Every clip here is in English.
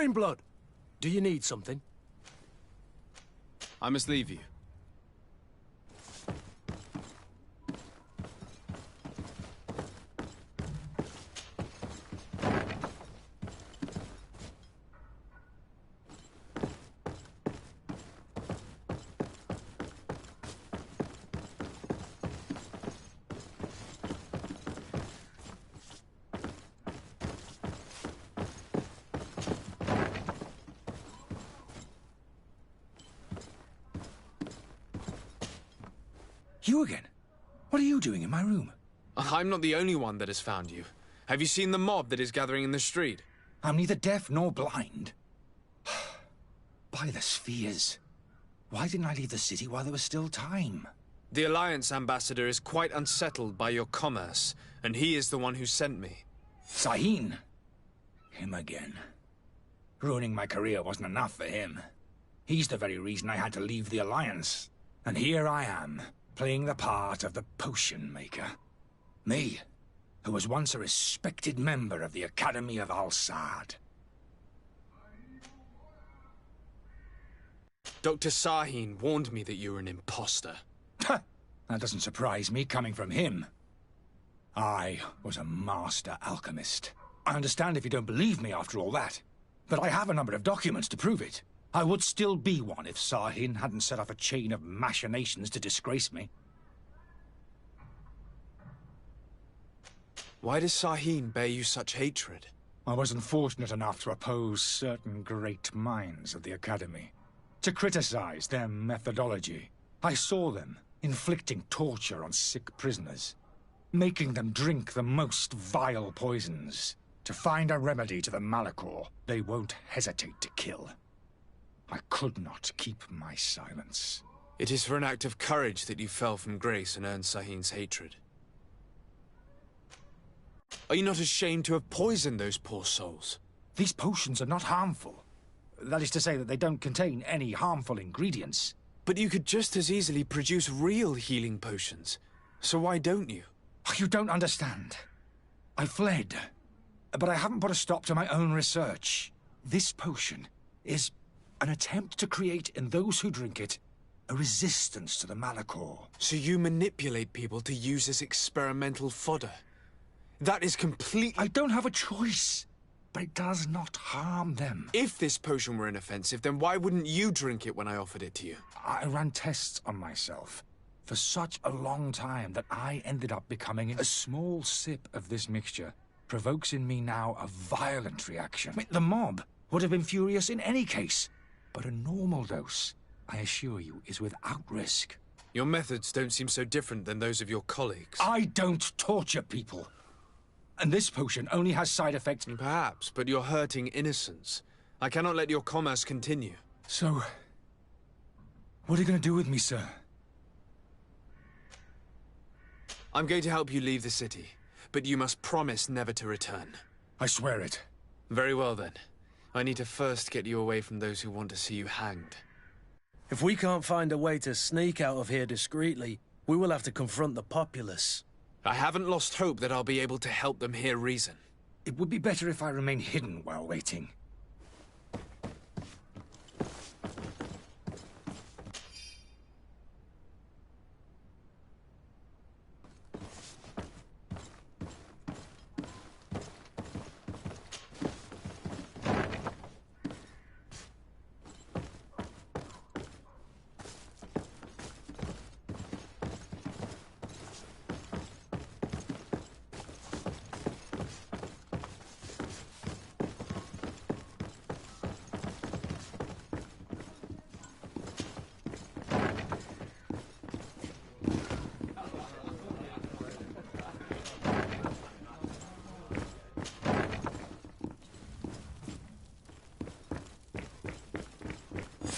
Greenblood, do you need something? I must leave you. You again? What are you doing in my room? I'm not the only one that has found you. Have you seen the mob that is gathering in the street? I'm neither deaf nor blind. By the spheres. Why didn't I leave the city while there was still time? The Alliance ambassador is quite unsettled by your commerce, and he is the one who sent me. Sahin. Him again. Ruining my career wasn't enough for him. He's the very reason I had to leave the Alliance. And here I am, playing the part of the potion maker. Me, who was once a respected member of the Academy of Al-Saad. Dr. Sahin warned me that you were an imposter. That doesn't surprise me, coming from him. I was a master alchemist. I understand if you don't believe me after all that, but I have a number of documents to prove it. I would still be one if Sahin hadn't set off a chain of machinations to disgrace me. Why does Sahin bear you such hatred? I wasn't fortunate enough to oppose certain great minds of the Academy, to criticize their methodology. I saw them inflicting torture on sick prisoners, making them drink the most vile poisons. To find a remedy to the Malachor, they won't hesitate to kill. I could not keep my silence. It is for an act of courage that you fell from grace and earned Sahin's hatred. Are you not ashamed to have poisoned those poor souls? These potions are not harmful. That is to say that they don't contain any harmful ingredients. But you could just as easily produce real healing potions. So why don't you? You don't understand. I fled, but I haven't put a stop to my own research. This potion is an attempt to create in those who drink it a resistance to the Malachor. So you manipulate people to use as experimental fodder? That is completely— I don't have a choice, but it does not harm them. If this potion were inoffensive, then why wouldn't you drink it when I offered it to you? I ran tests on myself for such a long time that I ended up becoming— a small sip of this mixture provokes in me now a violent reaction. I mean, the mob would have been furious in any case, but a normal dose, I assure you, is without risk. Your methods don't seem so different than those of your colleagues. I don't torture people. And this potion only has side effects— Perhaps, but you're hurting innocents. I cannot let your commerce continue. So, what are you going to do with me, sir? I'm going to help you leave the city, but you must promise never to return. I swear it. Very well then. I need to first get you away from those who want to see you hanged. If we can't find a way to sneak out of here discreetly, we will have to confront the populace. I haven't lost hope that I'll be able to help them hear reason. It would be better if I remain hidden while waiting.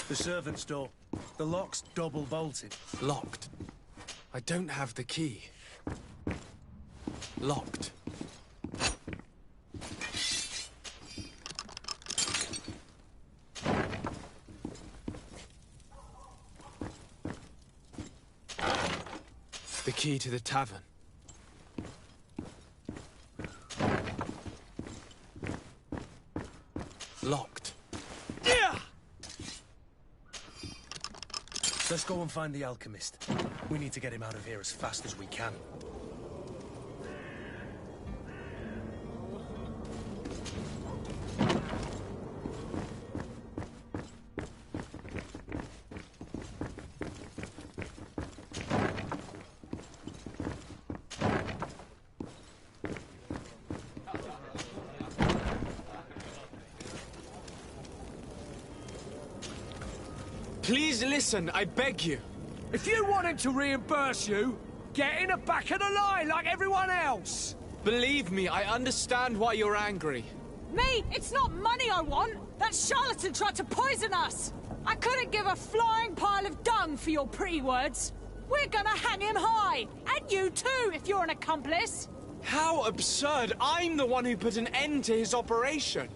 The servant's door. The lock's double bolted. Locked. I don't have the key. Locked. The key to the tavern. Locked. Let's go and find the alchemist. We need to get him out of here as fast as we can. Please listen, I beg you. If you want him to reimburse you, get in the back of the line like everyone else. Believe me, I understand why you're angry. Me? It's not money I want. That charlatan tried to poison us. I couldn't give a flying pile of dung for your pretty words. We're gonna hang him high. And you too, if you're an accomplice. How absurd! I'm the one who put an end to his operation.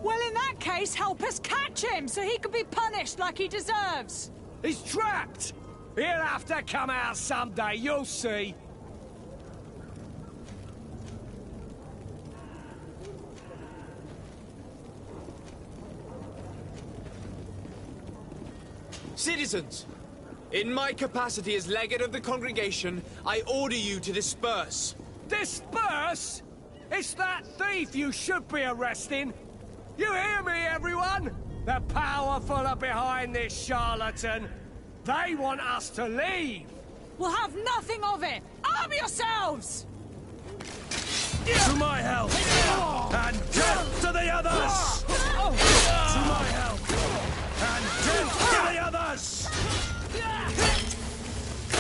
Well, in that case, help us catch him so he can be punished like he deserves. He's trapped. He'll have to come out someday, you'll see. Citizens, in my capacity as legate of the congregation, I order you to disperse. Disperse? It's that thief you should be arresting. You hear me, everyone? The powerful are behind this charlatan. They want us to leave. We'll have nothing of it. Arm yourselves! To my help! And death to the others! To my help! And death to the others!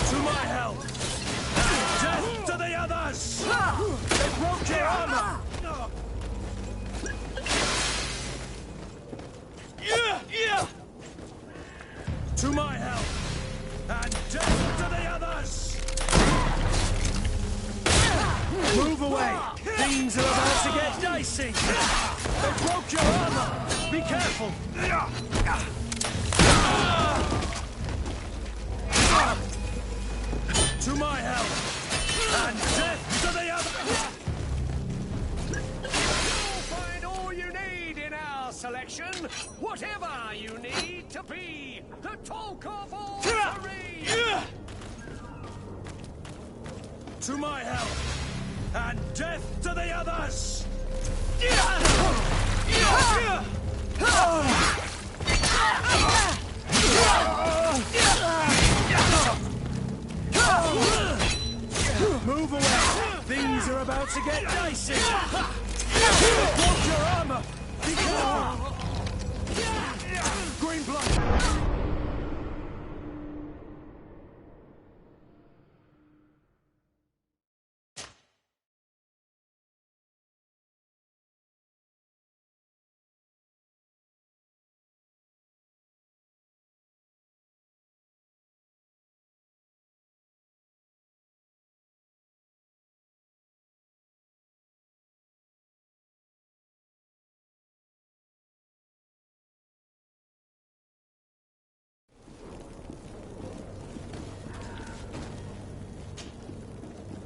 To my help! And death to the others! They broke your armor! To my help! And death to the others! Move away! Things are about to get dicey! They broke your armor! Be careful! To my help! And death to the others! You'll find all you need in our selection. Whatever you need to be the talk of all three. To my help! And death to the others! Move away! Things are about to get dicey! Watch your armor! Be careful! Green blood!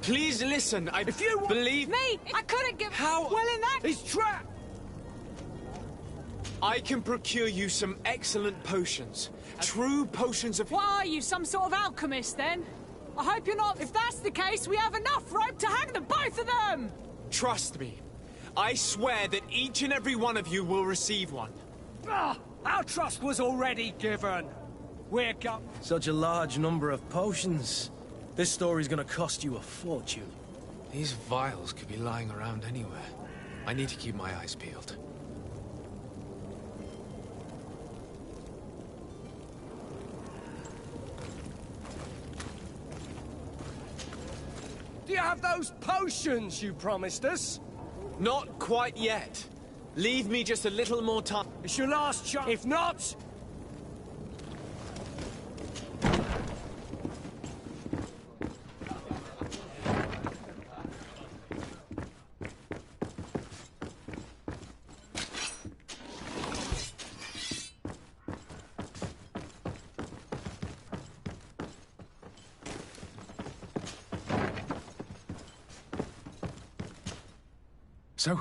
Please listen, If you believe... Me? I couldn't give... How- Well, in that... He's trapped. I can procure you some excellent potions. True potions of... What are you, some sort of alchemist, then? I hope you're not... If that's the case, we have enough rope to hang them, both of them! Trust me. I swear that each and every one of you will receive one. Our trust was already given. We're go... Such a large number of potions. This story's gonna cost you a fortune. These vials could be lying around anywhere. I need to keep my eyes peeled. Do you have those potions you promised us? Not quite yet. Leave me just a little more time. It's your last chance. If not... So,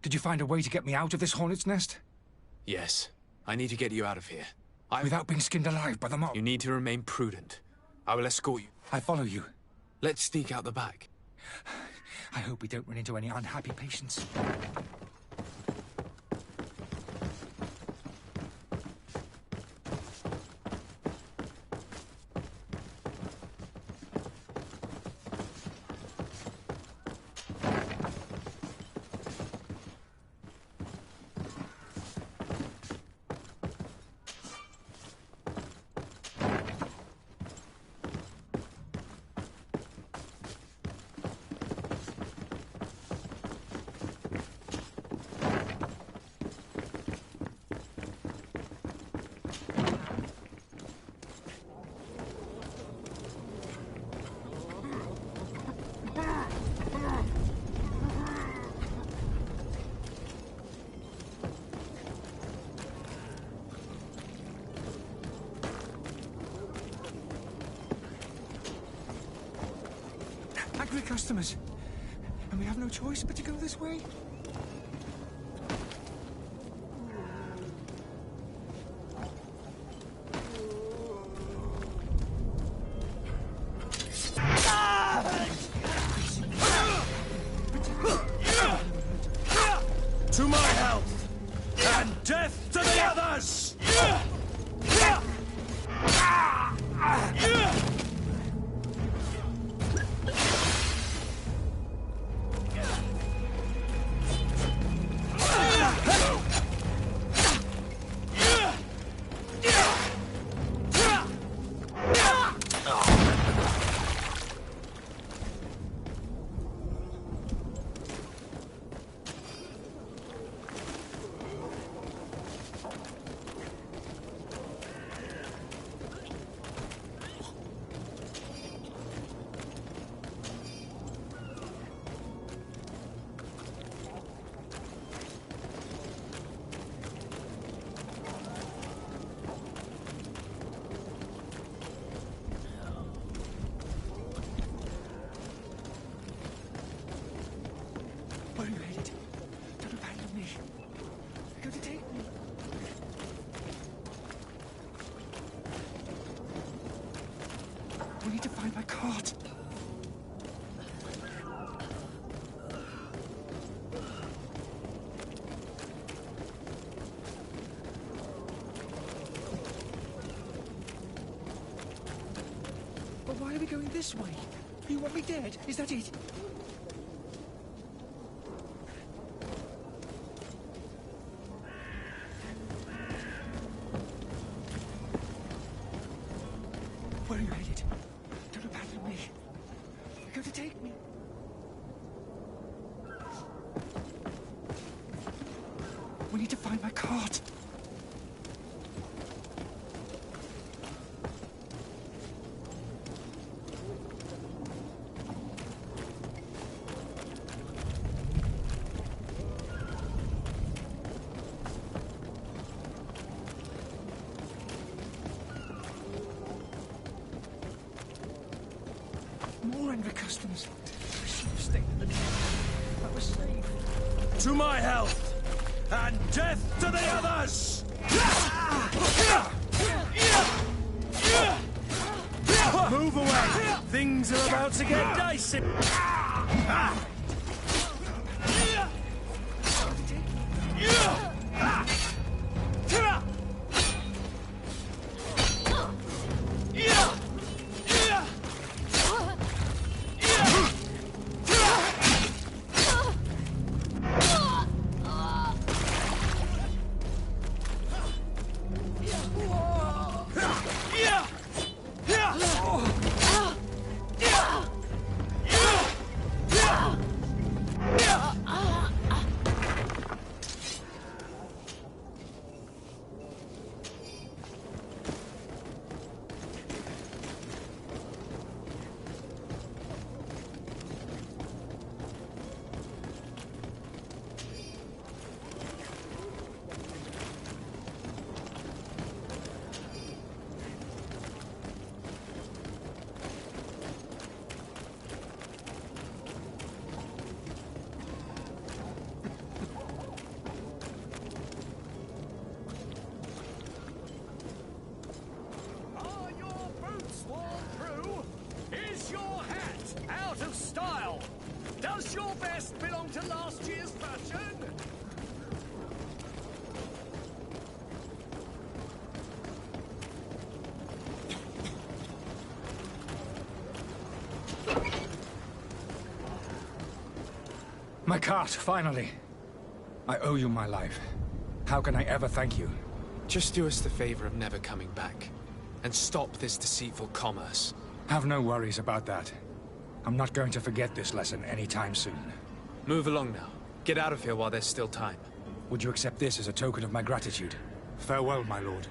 did you find a way to get me out of this hornet's nest? Yes. I need to get you out of here. Without being skinned alive by the mob. You need to remain prudent. I will escort you. I follow you. Let's sneak out the back. I hope we don't run into any unhappy patients. Angry customers. And we have no choice but to go this way? To my health! And death to the others! Where are you headed? Don't abandon me. You're going to take me. We need to find my cart. But why are we going this way? You want me dead? Is that it? Where are you headed? Don't abandon me. You're going to take me. We need to find my cart. More angry customers. I should have stayed in the car. That was safe. To my health! And death to the others! Move away! Things are about to get dicey! Does your vest belong to last year's fashion? My cart, finally. I owe you my life. How can I ever thank you? Just do us the favor of never coming back. And stop this deceitful commerce. Have no worries about that. I'm not going to forget this lesson anytime soon. Move along now. Get out of here while there's still time. Would you accept this as a token of my gratitude? Farewell, my lord.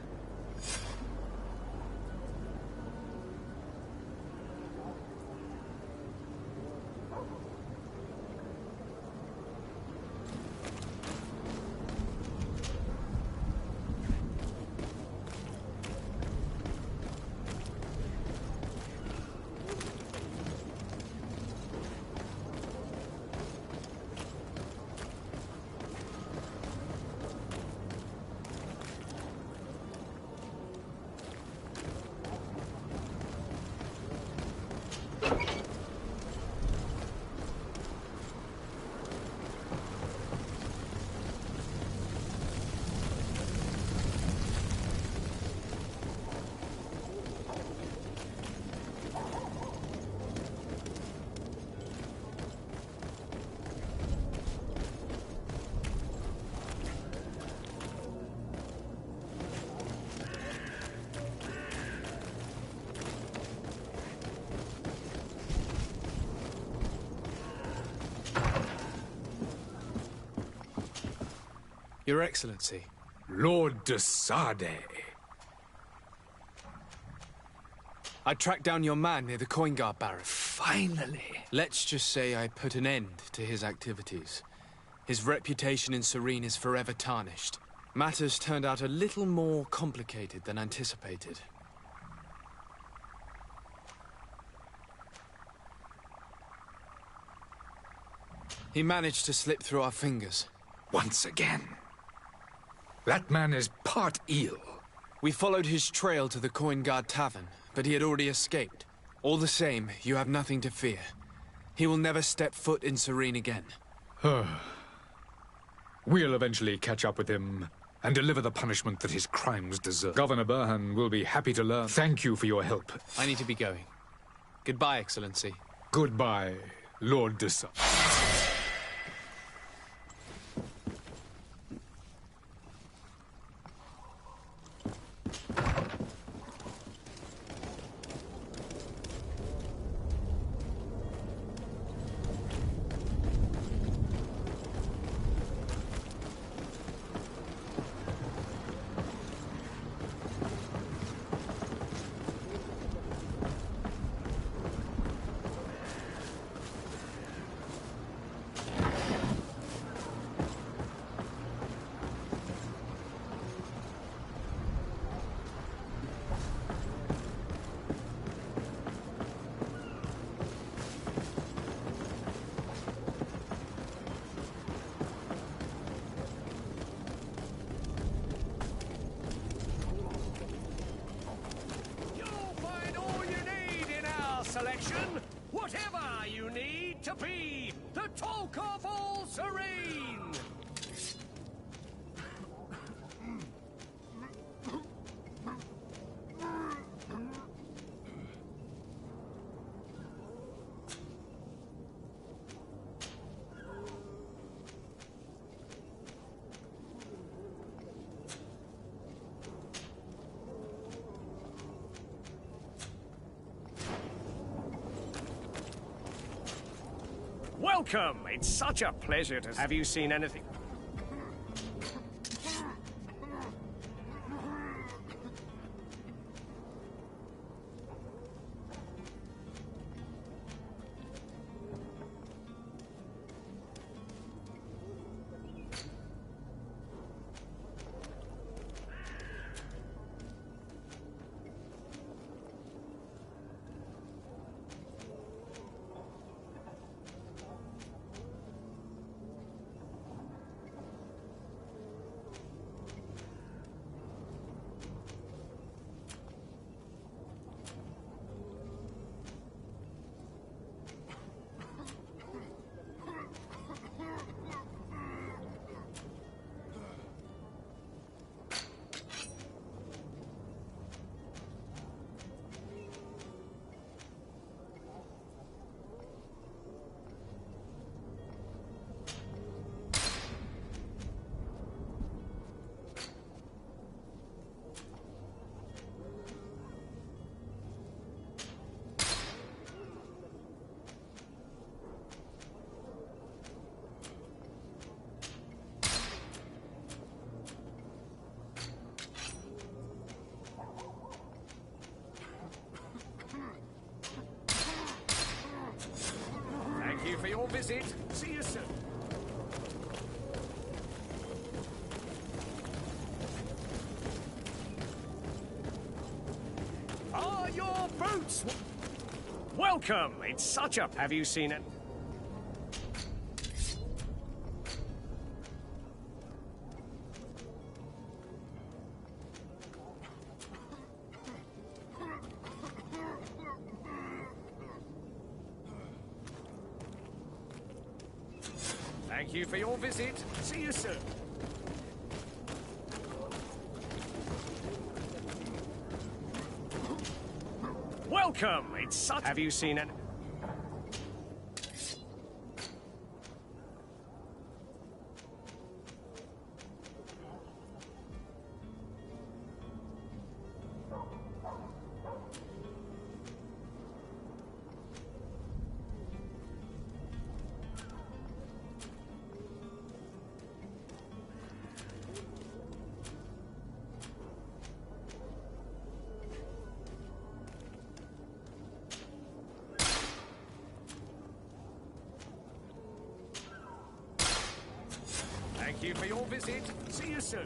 Your Excellency. Lord de Sade. I tracked down your man near the Coin Guard barracks. Finally. Let's just say I put an end to his activities. His reputation in Serene is forever tarnished. Matters turned out a little more complicated than anticipated. He managed to slip through our fingers. Once again. That man is part eel. We followed his trail to the Coin Guard Tavern, but he had already escaped. All the same, you have nothing to fear. He will never step foot in Serene again. We'll eventually catch up with him and deliver the punishment that his crimes deserve. Governor Burhan will be happy to learn. Thank you for your help. I need to be going. Goodbye, Excellency. Goodbye, Lord de Sade. Selection, whatever you need to be the talk of all Serene. Welcome! It's such a pleasure to... Have you seen anything? you for your visit. See you soon. Are your boots? Welcome. It's such a... Have you seen it? Thank you for your visit. See you soon. Welcome. It's such... Have you seen it? Thank you for your visit. See you soon.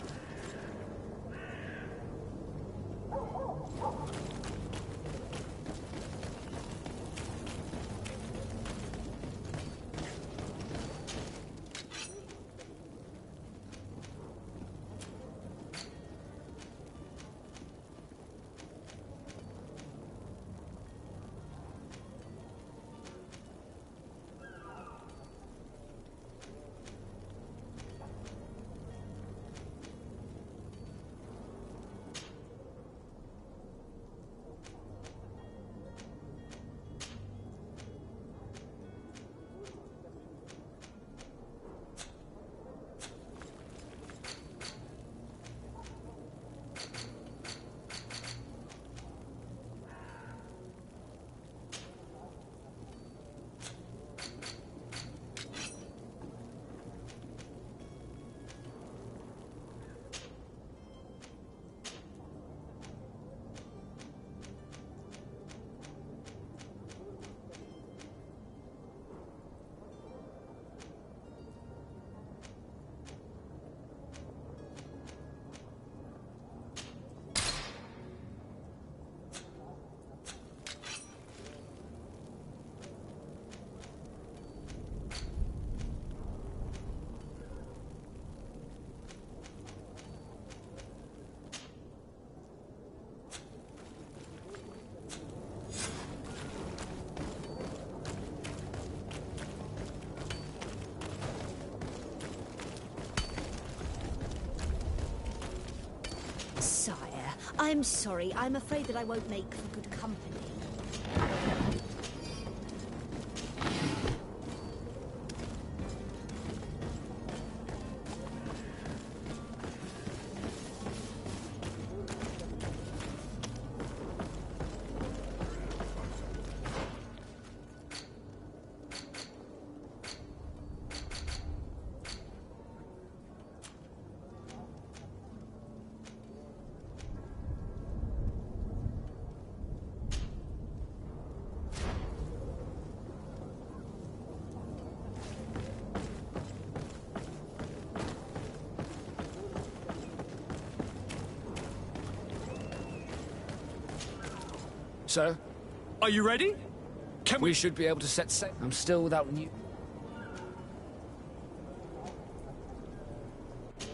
Sire, I'm sorry. I'm afraid that I won't make for good company. Sir? Are you ready? We should be able to set sail. I'm still without new...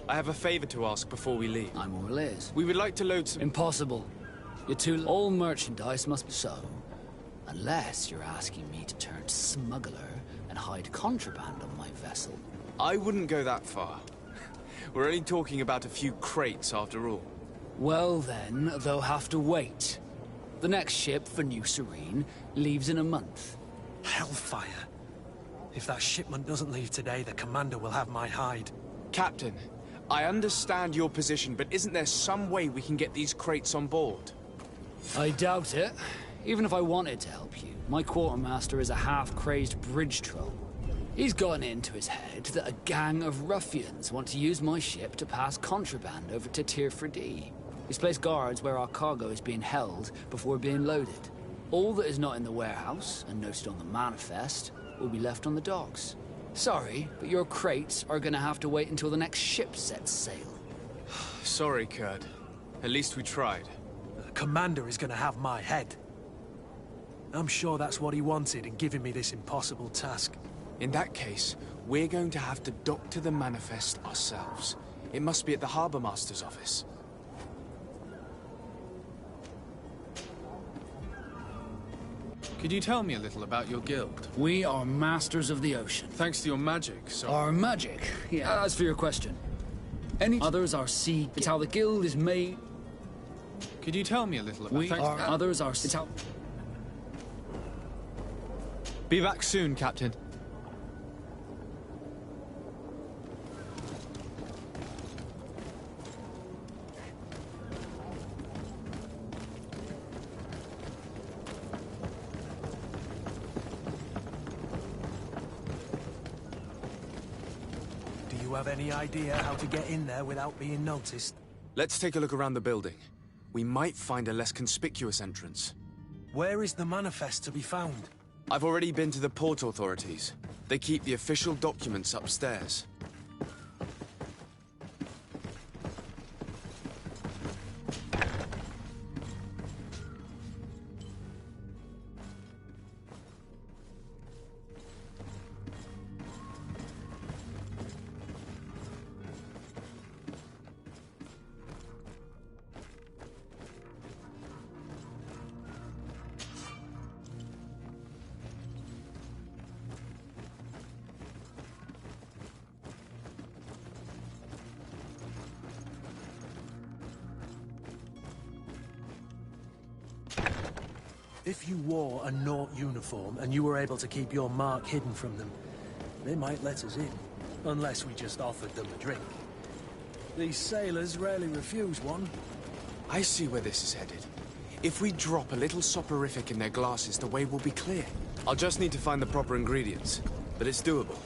I have a favor to ask before we leave. I'm all ears. We would like to load some... Impossible. You're too... All merchandise must be so. Unless you're asking me to turn smuggler and hide contraband on my vessel. I wouldn't go that far. We're only talking about a few crates after all. Well then, they'll have to wait. The next ship for New Serene leaves in a month. Hellfire. If that shipment doesn't leave today, the commander will have my hide. Captain, I understand your position, but isn't there some way we can get these crates on board? I doubt it. Even if I wanted to help you, my quartermaster is a half-crazed bridge troll. He's gotten into his head that a gang of ruffians want to use my ship to pass contraband over to Tirfredi. He's placed guards where our cargo is being held before being loaded. All that is not in the warehouse, and noted on the manifest, will be left on the docks. Sorry, but your crates are gonna have to wait until the next ship sets sail. Sorry, Kurd. At least we tried. The commander is going to have my head. I'm sure that's what he wanted in giving me this impossible task. In that case, we're going to have to doctor the manifest ourselves. It must be at the Harbour Master's office. Could you tell me a little about your guild? We are masters of the ocean. Thanks to your magic, so... Our magic? Yeah, as for your question. Any others are sea... It's how the guild is made... Could you tell me a little about... Others are... It's how... Be back soon, Captain. Do you have any idea how to get in there without being noticed? Let's take a look around the building. We might find a less conspicuous entrance. Where is the manifest to be found? I've already been to the port authorities. They keep the official documents upstairs. If you wore a Naut uniform and you were able to keep your mark hidden from them, they might let us in. Unless we just offered them a drink. These sailors rarely refuse one. I see where this is headed. If we drop a little soporific in their glasses, the way will be clear. I'll just need to find the proper ingredients, but it's doable.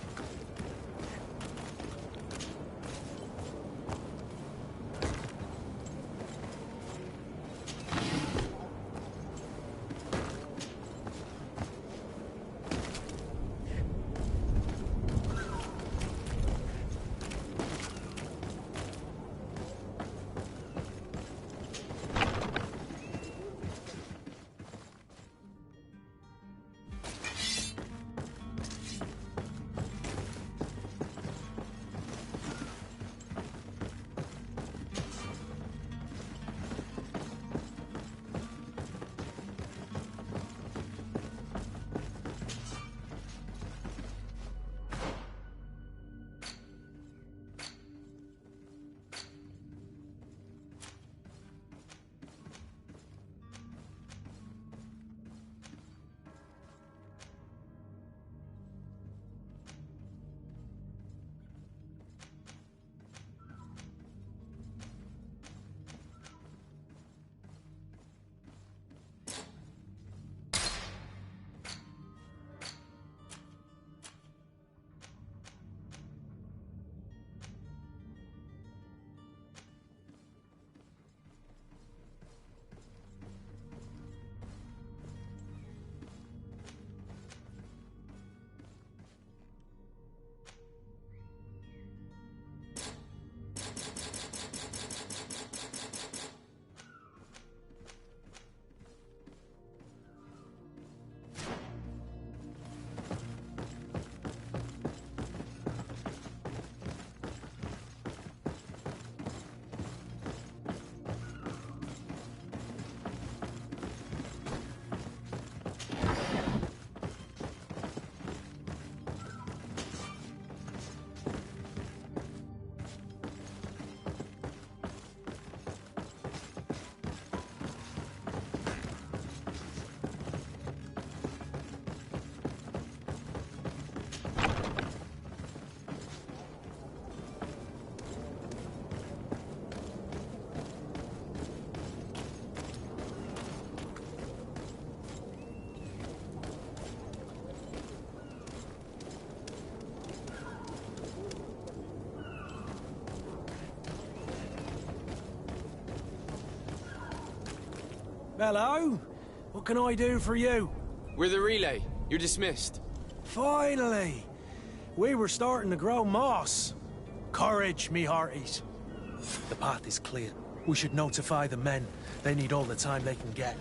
Hello? What can I do for you? We're the relay. You're dismissed. Finally! We were starting to grow moss. Courage, me hearties. The path is clear. We should notify the men. They need all the time they can get.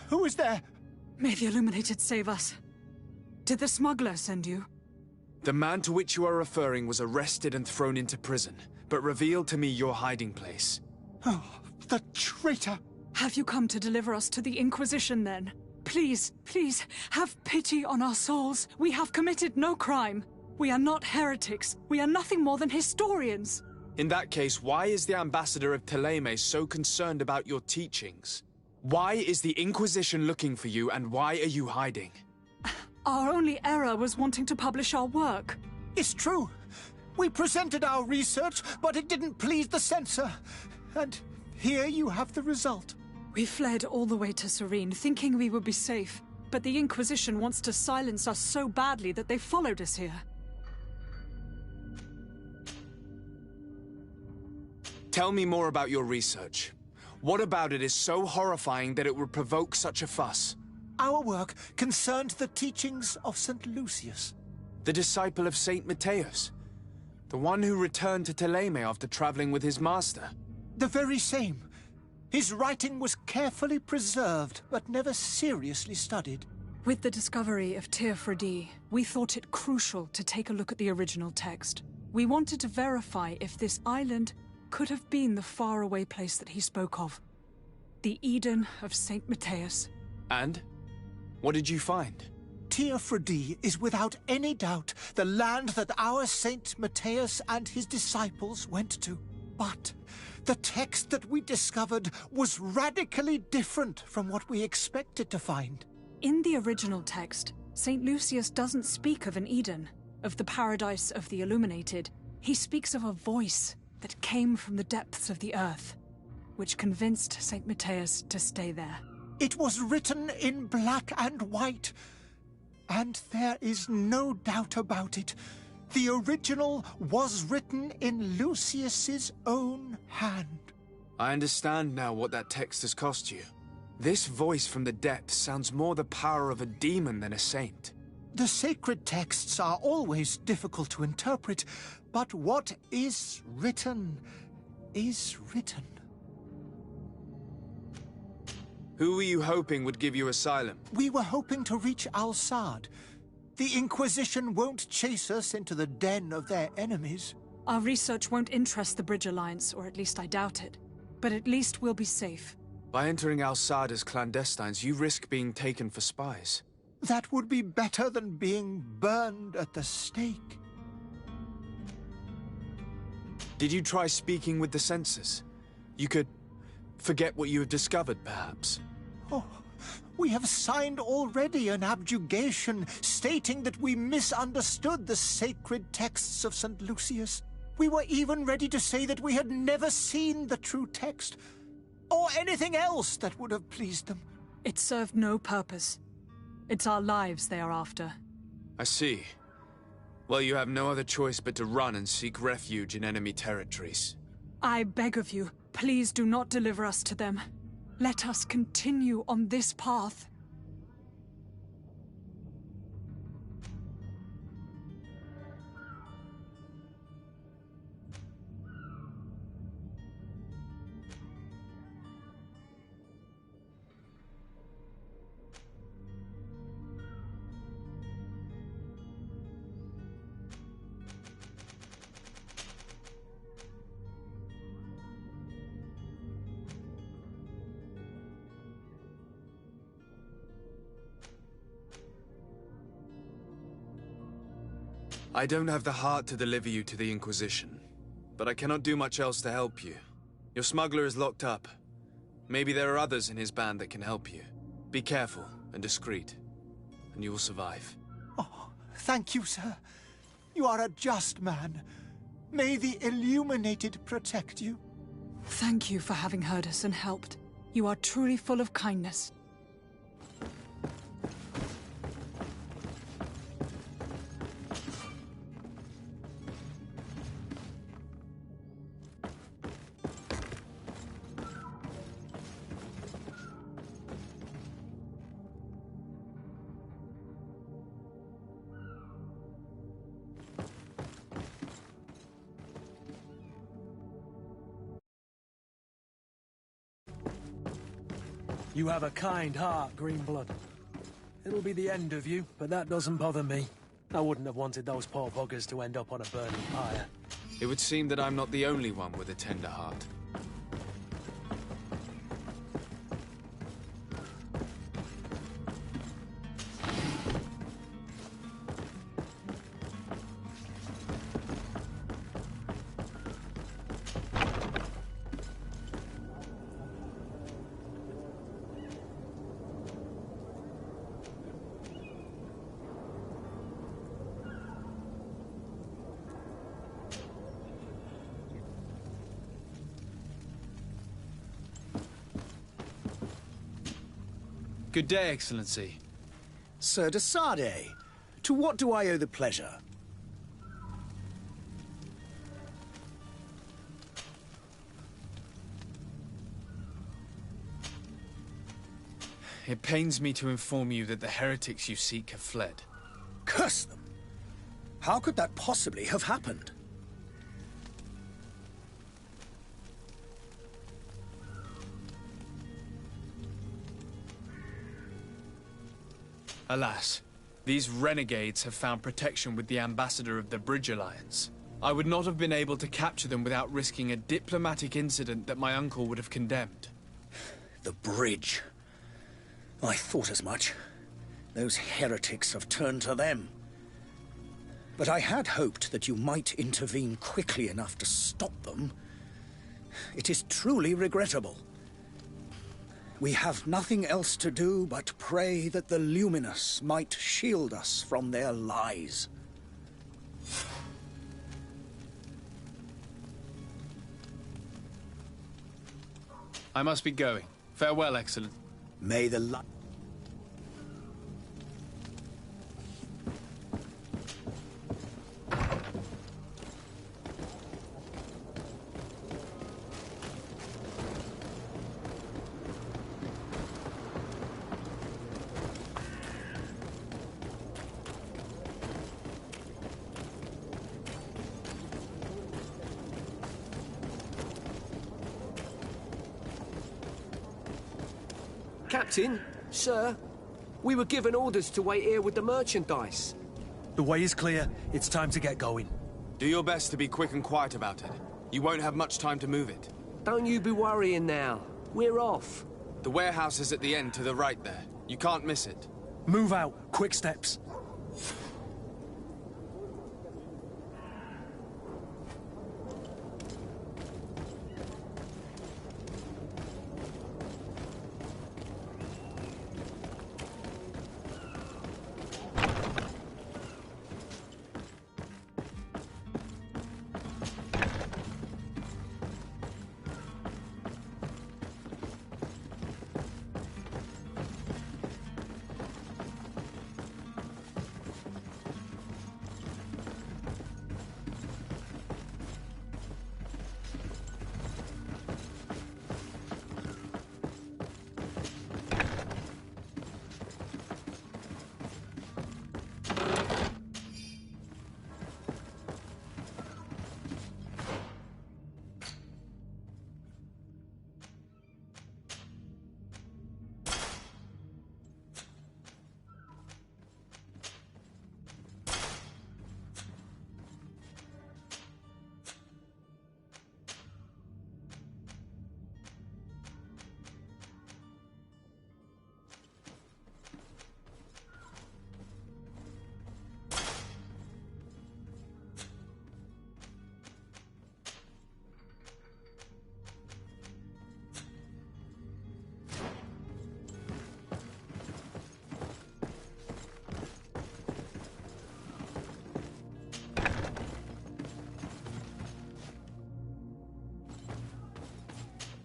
Who is there? May the Illuminated save us. Did the smuggler send you? The man to which you are referring was arrested and thrown into prison, but revealed to me your hiding place. Oh, the traitor! Have you come to deliver us to the Inquisition, then? Please, please, have pity on our souls. We have committed no crime. We are not heretics. We are nothing more than historians. In that case, why is the ambassador of Thélème so concerned about your teachings? Why is the Inquisition looking for you, and why are you hiding? Our only error was wanting to publish our work. It's true. We presented our research, but it didn't please the censor. And here you have the result. We fled all the way to Serene, thinking we would be safe. But the Inquisition wants to silence us so badly that they followed us here. Tell me more about your research. What about it is so horrifying that it would provoke such a fuss? Our work concerned the teachings of St. Lucius. The disciple of St. Matthias? The one who returned to Thélème after traveling with his master? The very same. His writing was carefully preserved, but never seriously studied. With the discovery of Teofredi, we thought it crucial to take a look at the original text. We wanted to verify if this island could have been the faraway place that he spoke of. The Eden of St. Matthias. And? What did you find? Teofredi is without any doubt the land that our St. Matthias and his disciples went to. But the text that we discovered was radically different from what we expected to find. In the original text, St. Lucius doesn't speak of an Eden, of the paradise of the Illuminated. He speaks of a voice that came from the depths of the earth, which convinced St. Matthias to stay there. It was written in black and white, and there is no doubt about it. The original was written in Lucius's own hand. I understand now what that text has cost you. This voice from the depths sounds more the power of a demon than a saint. The sacred texts are always difficult to interpret, but what is written is written. Who were you hoping would give you asylum? We were hoping to reach Al-Sad. The Inquisition won't chase us into the den of their enemies. Our research won't interest the Bridge Alliance, or at least I doubt it. But at least we'll be safe. By entering Al-Sad as clandestines, you risk being taken for spies. That would be better than being burned at the stake. Did you try speaking with the censors? You could forget what you have discovered, perhaps. Oh, we have signed already an abjugation stating that we misunderstood the sacred texts of St. Lucius. We were even ready to say that we had never seen the true text, or anything else that would have pleased them. It served no purpose. It's our lives they are after. I see. Well, you have no other choice but to run and seek refuge in enemy territories. I beg of you, please do not deliver us to them. Let us continue on this path. I don't have the heart to deliver you to the Inquisition, but I cannot do much else to help you. Your smuggler is locked up. Maybe there are others in his band that can help you. Be careful and discreet, and you will survive. Oh, thank you, sir. You are a just man. May the Illuminated protect you. Thank you for having heard us and helped. You are truly full of kindness. You have a kind heart, Greenblood. It'll be the end of you, but that doesn't bother me. I wouldn't have wanted those poor buggers to end up on a burning pyre. It would seem that I'm not the only one with a tender heart. Good day, Excellency. Sir de Sardet, to what do I owe the pleasure? It pains me to inform you that the heretics you seek have fled. Curse them! How could that possibly have happened? Alas, these renegades have found protection with the ambassador of the Bridge Alliance. I would not have been able to capture them without risking a diplomatic incident that my uncle would have condemned. The bridge. I thought as much. Those heretics have turned to them. But I had hoped that you might intervene quickly enough to stop them. It is truly regrettable. We have nothing else to do but pray that the Luminous might shield us from their lies. I must be going. Farewell, Excellent. May the light... Captain, sir, we were given orders to wait here with the merchandise. The way is clear. It's time to get going. Do your best to be quick and quiet about it. You won't have much time to move it. Don't you be worrying now. We're off. The warehouse is at the end to the right there. You can't miss it. Move out. Quick steps.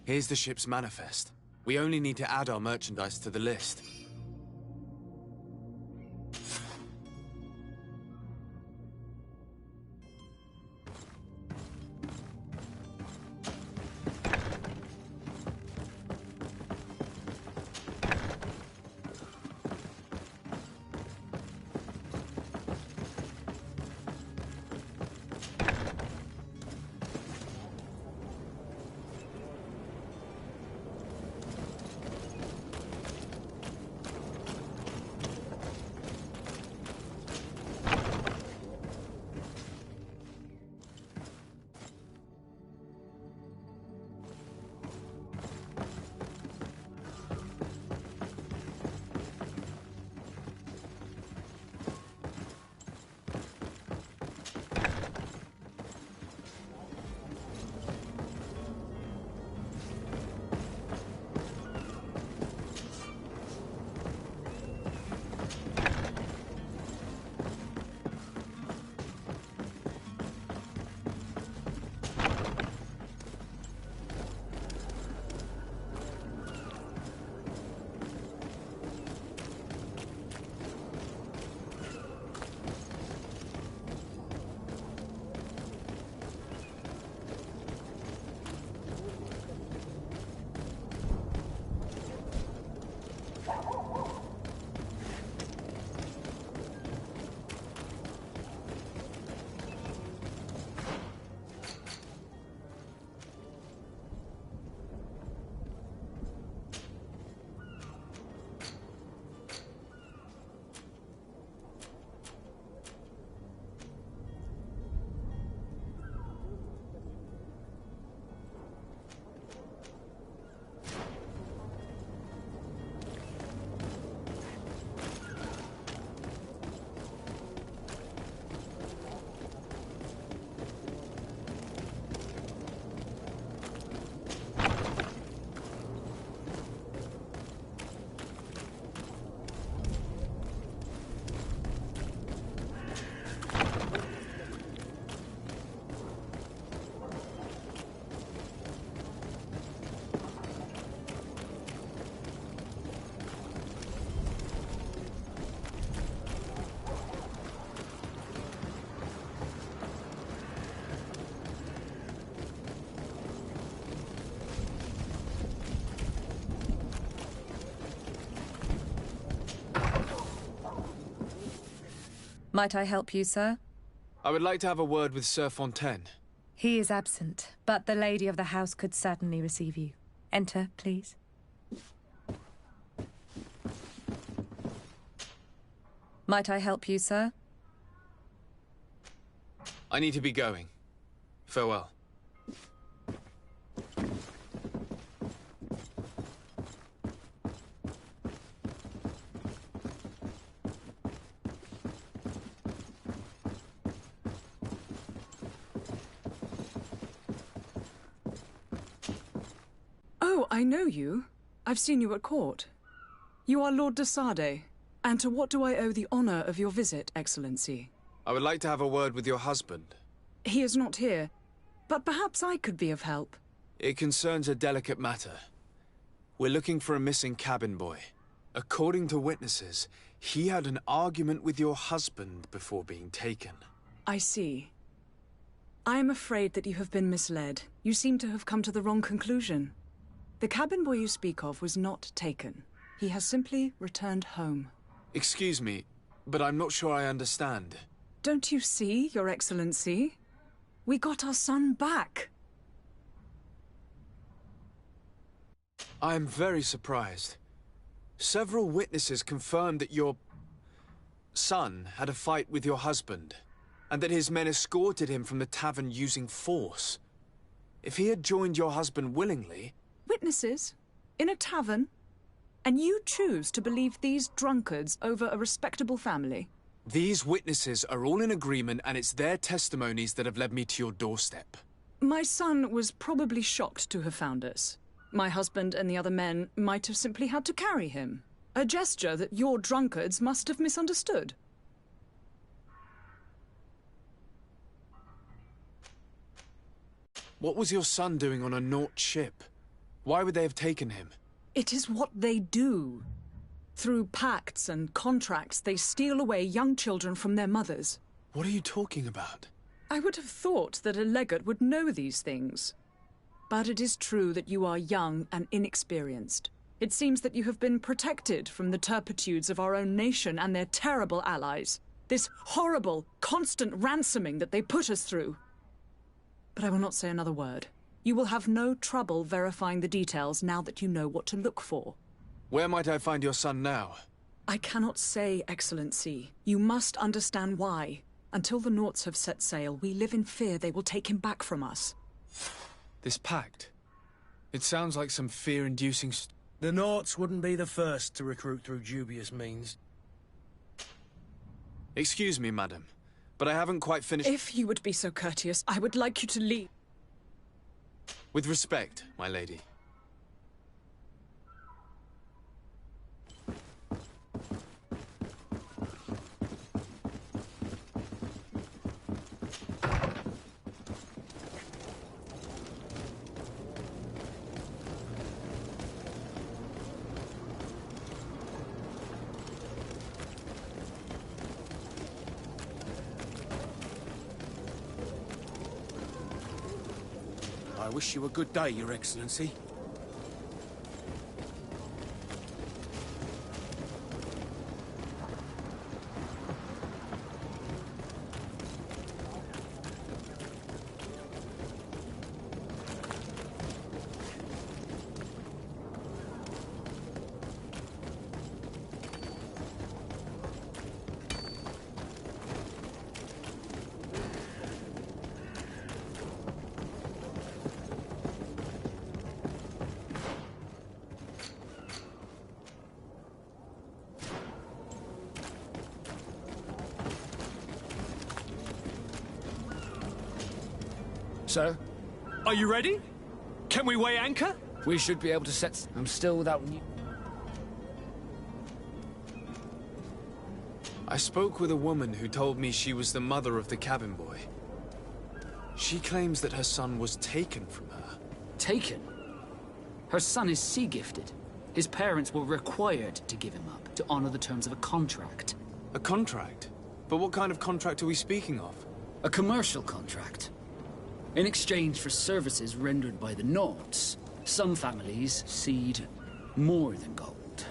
Here's the ship's manifest. We only need to add our merchandise to the list. Might I help you, sir? I would like to have a word with Sir Fontaine. He is absent, but the lady of the house could certainly receive you. Enter, please. Might I help you, sir? I need to be going. Farewell. Oh, I know you. I've seen you at court. You are Lord de Sardet. And to what do I owe the honor of your visit, Excellency? I would like to have a word with your husband. He is not here, but perhaps I could be of help. It concerns a delicate matter. We're looking for a missing cabin boy. According to witnesses, he had an argument with your husband before being taken. I see. I am afraid that you have been misled. You seem to have come to the wrong conclusion. The cabin boy you speak of was not taken. He has simply returned home. Excuse me, but I'm not sure I understand. Don't you see, Your Excellency? We got our son back. I am very surprised. Several witnesses confirmed that your son had a fight with your husband, and that his men escorted him from the tavern using force. If he had joined your husband willingly... Witnesses? In a tavern? And you choose to believe these drunkards over a respectable family? These witnesses are all in agreement, and it's their testimonies that have led me to your doorstep. My son was probably shocked to have found us. My husband and the other men might have simply had to carry him. A gesture that your drunkards must have misunderstood. What was your son doing on a Naut ship? Why would they have taken him? It is what they do. Through pacts and contracts, they steal away young children from their mothers. What are you talking about? I would have thought that a legate would know these things. But it is true that you are young and inexperienced. It seems that you have been protected from the turpitudes of our own nation and their terrible allies. This horrible, constant ransoming that they put us through. But I will not say another word. You will have no trouble verifying the details now that you know what to look for. Where might I find your son now? I cannot say, Excellency. You must understand why. Until the Nauts have set sail, we live in fear they will take him back from us. This pact? It sounds like some fear-inducing... The Nauts wouldn't be the first to recruit through dubious means. Excuse me, madam, but I haven't quite finished... If you would be so courteous, I would like you to leave. With respect, my lady. I wish you a good day, Your Excellency. Sir? Are you ready? Can we weigh anchor? We should be able to set... I'm still without... I spoke with a woman who told me she was the mother of the cabin boy. She claims that her son was taken from her. Taken? Her son is sea-gifted. His parents were required to give him up to honor the terms of a contract. A contract? But what kind of contract are we speaking of? A commercial contract. In exchange for services rendered by the Nauts, some families cede more than gold.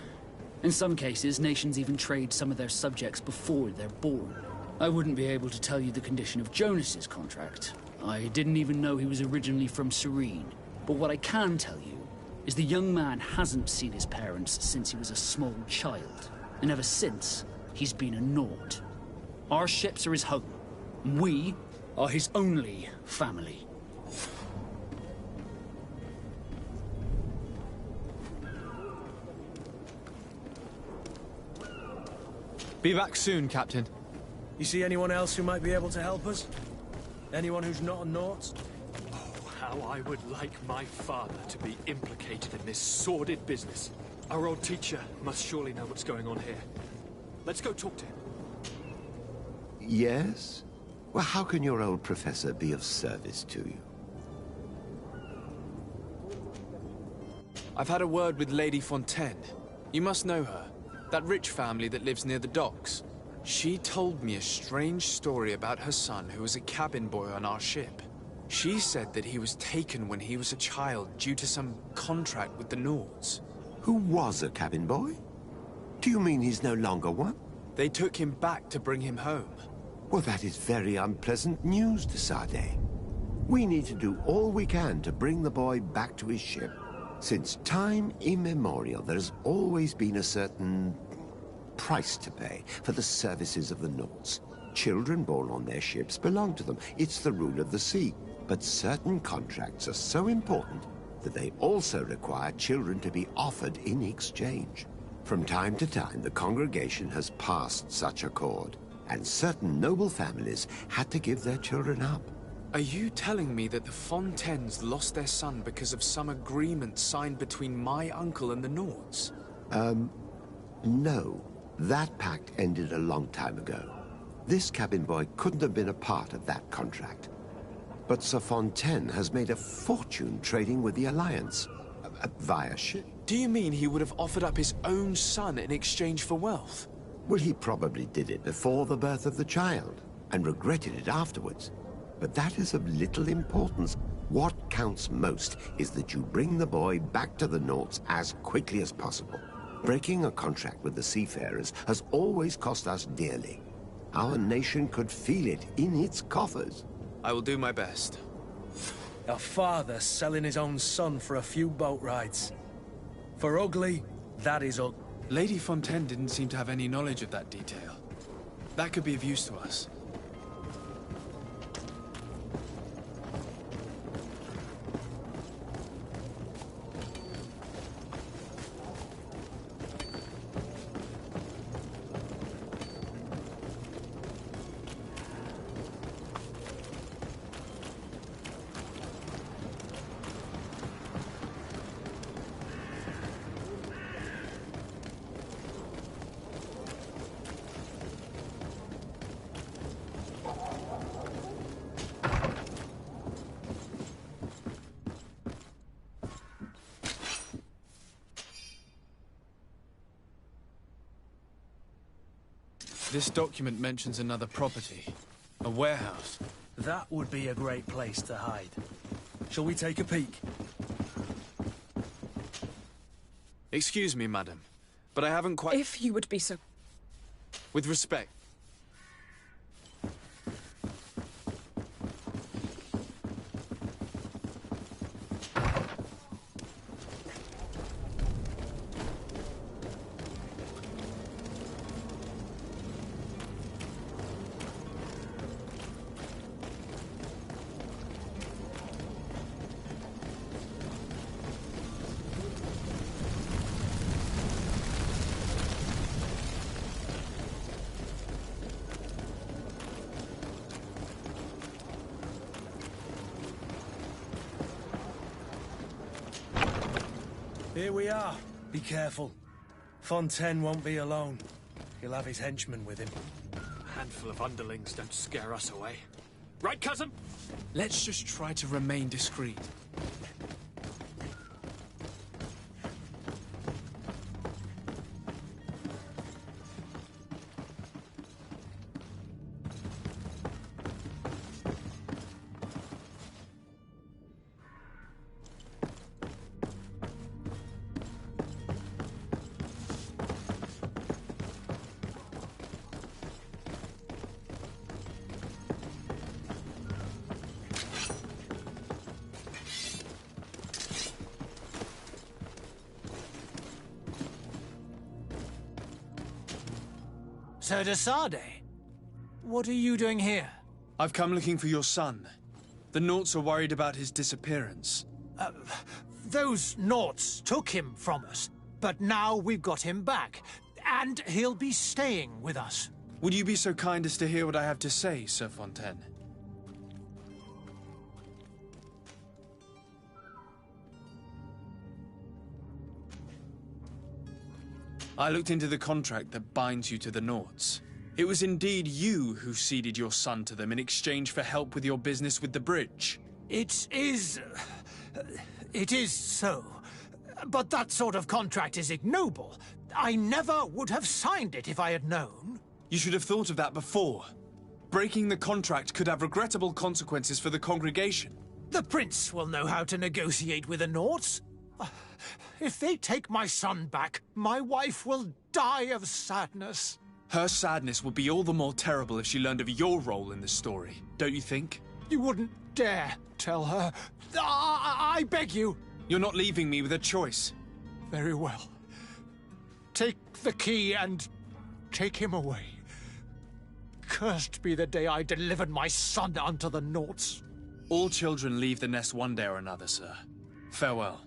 In some cases, nations even trade some of their subjects before they're born. I wouldn't be able to tell you the condition of Jonas's contract. I didn't even know he was originally from Serene. But what I can tell you is the young man hasn't seen his parents since he was a small child. And ever since, he's been a Naut. Our ships are his home. We are his only family. Be back soon, Captain. You see anyone else who might be able to help us? Anyone who's not a Naut? Oh, how I would like my father to be implicated in this sordid business. Our old teacher must surely know what's going on here. Let's go talk to him. Yes? Well, how can your old professor be of service to you? I've had a word with Lady Fontaine. You must know her. That rich family that lives near the docks. She told me a strange story about her son who was a cabin boy on our ship. She said that he was taken when he was a child due to some contract with the Nauts. Who was a cabin boy? Do you mean he's no longer one? They took him back to bring him home. Well, that is very unpleasant news, de Sardet. We need to do all we can to bring the boy back to his ship. Since time immemorial, there has always been a certain price to pay for the services of the Nauts. Children born on their ships belong to them. It's the rule of the sea. But certain contracts are so important that they also require children to be offered in exchange. From time to time, the congregation has passed such accord, and certain noble families had to give their children up. Are you telling me that the Fontaines lost their son because of some agreement signed between my uncle and the Nauts? No. That pact ended a long time ago. This cabin boy couldn't have been a part of that contract. But Sir Fontaine has made a fortune trading with the Alliance. via ship. Do you mean he would have offered up his own son in exchange for wealth? Well, he probably did it before the birth of the child, and regretted it afterwards. But that is of little importance. What counts most is that you bring the boy back to the Nauts as quickly as possible. Breaking a contract with the seafarers has always cost us dearly. Our nation could feel it in its coffers. I will do my best. A father selling his own son for a few boat rides. For ugly, that is ugly. Lady Fontaine didn't seem to have any knowledge of that detail. That could be of use to us. This document mentions another property. A warehouse. That would be a great place to hide. Shall we take a peek? Excuse me, madam, but I haven't quite... If you would be so... With respect. Here we are. Be careful. Fontaine won't be alone. He'll have his henchmen with him. A handful of underlings don't scare us away. Right, cousin? Let's just try to remain discreet. Sir de Sardet, what are you doing here? I've come looking for your son. The Nauts are worried about his disappearance. Those Nauts took him from us, but now we've got him back, and he'll be staying with us. Would you be so kind as to hear what I have to say, Sir Fontaine? I looked into the contract that binds you to the Nauts. It was indeed you who ceded your son to them in exchange for help with your business with the bridge. It is so. But that sort of contract is ignoble. I never would have signed it if I had known. You should have thought of that before. Breaking the contract could have regrettable consequences for the congregation. The prince will know how to negotiate with the Nauts. If they take my son back, my wife will die of sadness. Her sadness would be all the more terrible if she learned of your role in the story, don't you think? You wouldn't dare tell her. I beg you. You're not leaving me with a choice. Very well. Take the key and take him away. Cursed be the day I delivered my son unto the Nauts. All children leave the nest one day or another, sir. Farewell.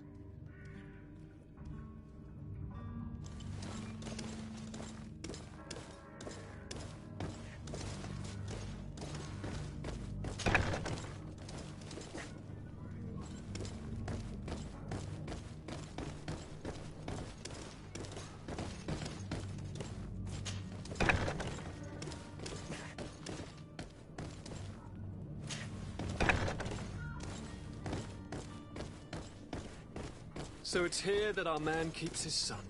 So it's here that our man keeps his son.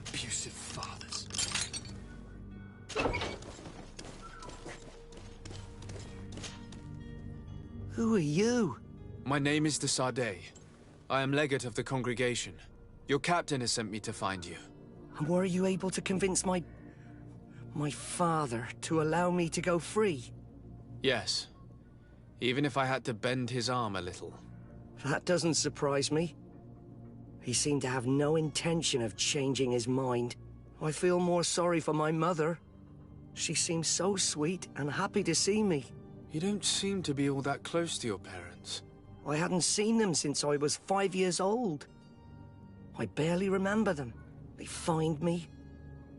Abusive fathers. Who are you? My name is de Sardet. I am legate of the congregation. Your captain has sent me to find you. And were you able to convince my father to allow me to go free? Yes. Even if I had to bend his arm a little. That doesn't surprise me. He seemed to have no intention of changing his mind. I feel more sorry for my mother. She seems so sweet and happy to see me. You don't seem to be all that close to your parents. I hadn't seen them since I was 5 years old. I barely remember them. They find me,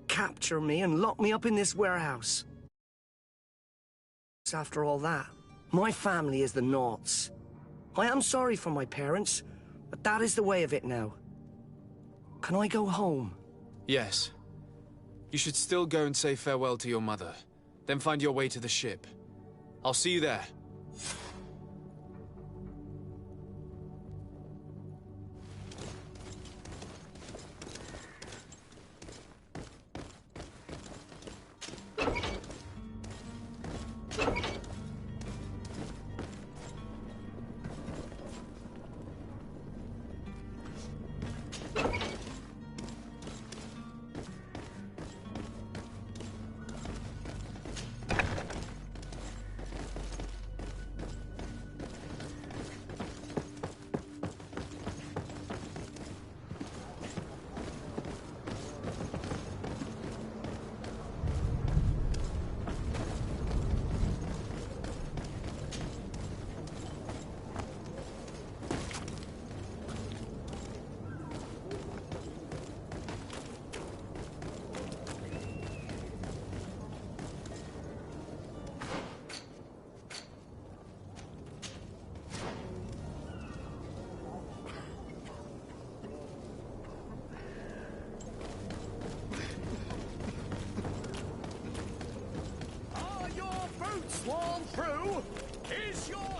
capture me, and lock me up in this warehouse. After all that, my family is the Naughts. I am sorry for my parents, but that is the way of it now. Can I go home? Yes. You should still go and say farewell to your mother, then find your way to the ship. I'll see you there. Sworn through? Is your